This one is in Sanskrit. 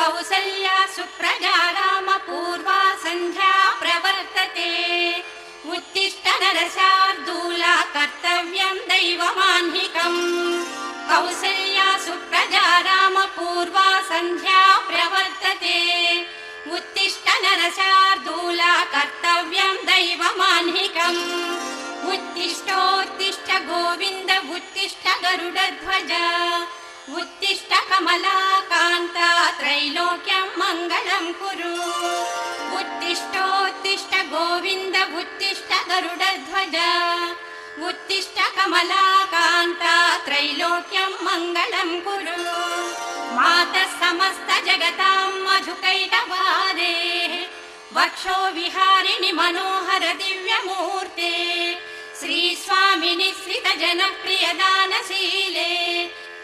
कौसल्या सुप्रजा रामपूर्वा सन्ध्या प्रवर्तते उत्तिष्ठ नरशार्दूला कर्तव्यं दैवमाह्निकम् कौसल्या सुप्रजा रामपूर्वा सन्ध्या प्रवर्तते उत्तिष्ठ नरशार्दूला कर्तव्यं दैवमाह्निकम् उत्तिष्ठोत्तिष्ठ गोविन्द उत्तिष्ठ गरुडध्वज उत्तिष्ठ कमलाकान्ता त्रैलोक्यं मङ्गलं कुरु उत्तिष्ठोत्तिष्ठ गोविन्द उत्तिष्ठ गरुडध्वज उत्तिष्ठ कमलाकान्ता त्रैलोक्यं मङ्गलं कुरु मातः समस्त जगतां मधुकैटभारे वक्षो विहारिणि मनोहर दिव्यमूर्ते श्री स्वामिनि श्रित जनप्रिय दानशीले